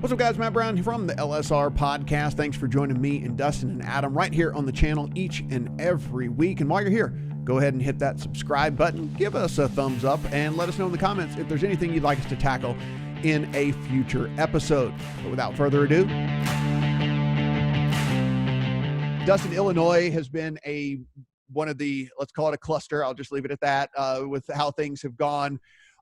What's up, guys? Matt Brown from the LSR Podcast. Thanks for joining me and Dustin and Adam right here on the channel each and every week. And while you're here, go ahead and hit that subscribe button, give us a thumbs up, and let us know in the comments if there's anything you'd like us to tackle in a future episode. But without further ado, Dustin, Illinois has been one of the, let's call it a cluster, I'll just leave it at that, with how things have gone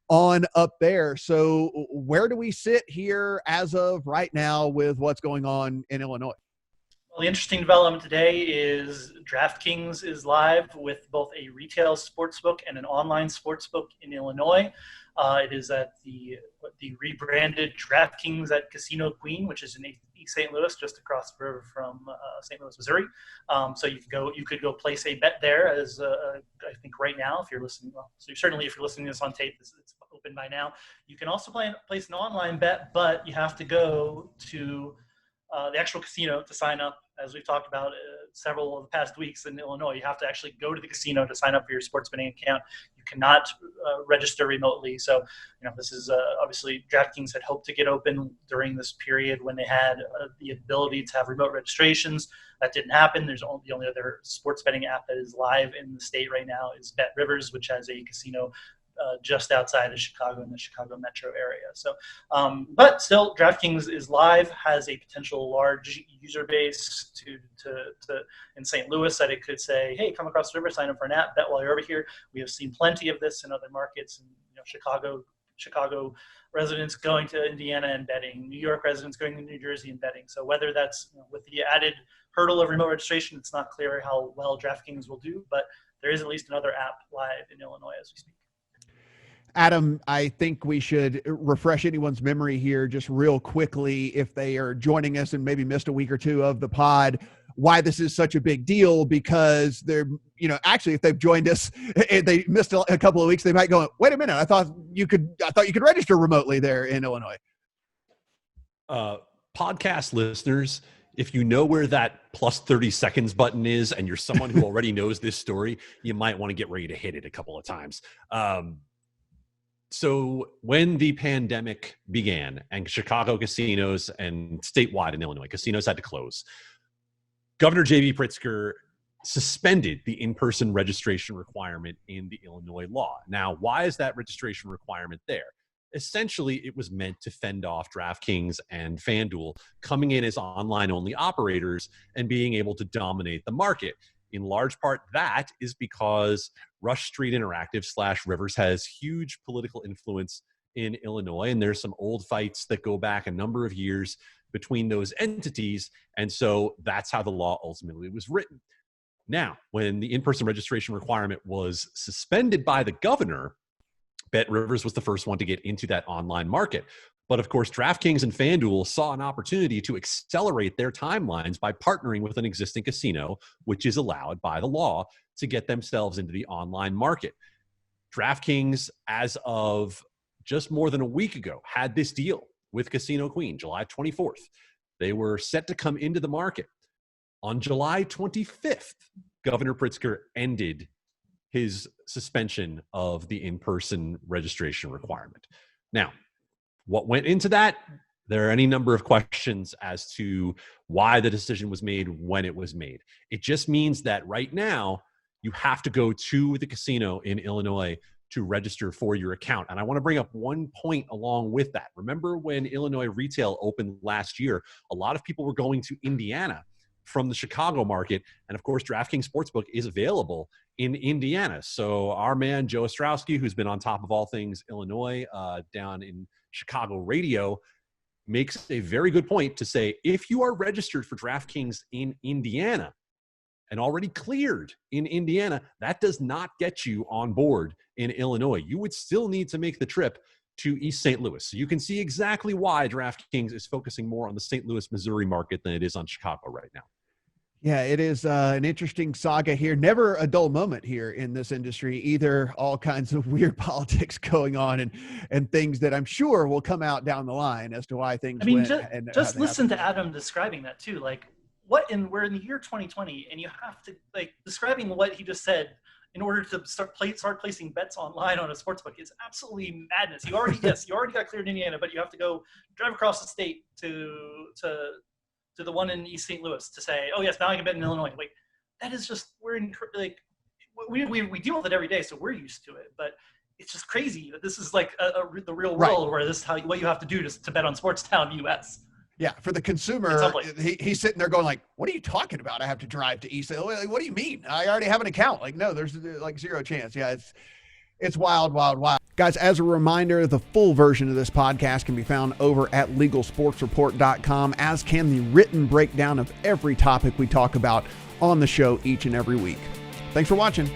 on up there. So where do we sit here as of right now with what's going on in Illinois? Well, the interesting development today is DraftKings is live with both a retail sportsbook and an online sportsbook in Illinois. It is at the rebranded DraftKings at Casino Queen, which is in East St. Louis, just across the river from St. Louis, Missouri. So you could go place a bet there, as I think right now, if you're listening. Well, so certainly if you're listening to this on tape, it's open by now. You can also place an online bet, but you have to go to the actual casino to sign up. As we've talked about several of the past weeks in Illinois, you have to actually go to the casino to sign up for your sports betting account. You cannot register remotely. So, this is obviously DraftKings had hoped to get open during this period when they had the ability to have remote registrations. That didn't happen. The only other sports betting app that is live in the state right now is Bet Rivers, which has a casino just outside of Chicago in the Chicago metro area. So, but still, DraftKings is live, has a potential large user base to in St. Louis that it could say, hey, come across the river, sign up for an app, bet while you're over here. We have seen plenty of this in other markets, and Chicago residents going to Indiana and betting, New York residents going to New Jersey and betting. So whether that's with the added hurdle of remote registration, it's not clear how well DraftKings will do, but there is at least another app live in Illinois as we speak. Adam, I think we should refresh anyone's memory here just real quickly, if they are joining us and maybe missed a week or two of the pod, why this is such a big deal, because they're, actually, if they've joined us, they missed a couple of weeks, they might go, wait a minute, I thought you could register remotely there in Illinois. Podcast listeners, if you know where that plus 30 seconds button is and you're someone who already knows this story, you might want to get ready to hit it a couple of times. So when the pandemic began and Chicago casinos and statewide in Illinois, casinos had to close, Governor J.B. Pritzker suspended the in-person registration requirement in the Illinois law. Now, why is that registration requirement there? Essentially, it was meant to fend off DraftKings and FanDuel coming in as online-only operators and being able to dominate the market. In large part, that is because Rush Street Interactive / Rivers has huge political influence in Illinois, and there's some old fights that go back a number of years between those entities, and so that's how the law ultimately was written. Now, when the in-person registration requirement was suspended by the governor, Bet Rivers was the first one to get into that online market. But of course, DraftKings and FanDuel saw an opportunity to accelerate their timelines by partnering with an existing casino, which is allowed by the law, to get themselves into the online market. DraftKings, as of just more than a week ago, had this deal with Casino Queen, July 24th. They were set to come into the market. On July 25th, Governor Pritzker ended his suspension of the in-person registration requirement. Now, what went into that? There are any number of questions as to why the decision was made when it was made. It just means that right now you have to go to the casino in Illinois to register for your account. And I want to bring up one point along with that. Remember when Illinois retail opened last year, a lot of people were going to Indiana from the Chicago market. And of course, DraftKings Sportsbook is available in Indiana. So our man, Joe Ostrowski, who's been on top of all things Illinois down in Chicago radio, makes a very good point to say, if you are registered for DraftKings in Indiana and already cleared in Indiana, that does not get you on board in Illinois. You would still need to make the trip to East St. Louis. So you can see exactly why DraftKings is focusing more on the St. Louis, Missouri market than it is on Chicago right now. Yeah, it is an interesting saga here. Never a dull moment here in this industry either. All kinds of weird politics going on and things that I'm sure will come out down the line as to why things went. Just listen to Adam describing that too. Like, we're in the year 2020 and you have to, describing what he just said in order to start placing bets online on a sportsbook is absolutely madness. You already got cleared in Indiana, but you have to go drive across the state to the one in East St. Louis to say, oh yes, now I can bet in Illinois. Like, that is just, we deal with it every day, so we're used to it. But it's just crazy that this is like the real world, where this is what you have to do to bet on Sportstown US. Yeah, for the consumer, he's sitting there going like, what are you talking about? I have to drive to East. Like, what do you mean? I already have an account. Like, no, there's like zero chance. Yeah, it's wild, wild, wild. Guys, as a reminder, the full version of this podcast can be found over at LegalSportsReport.com, as can the written breakdown of every topic we talk about on the show each and every week. Thanks for watching.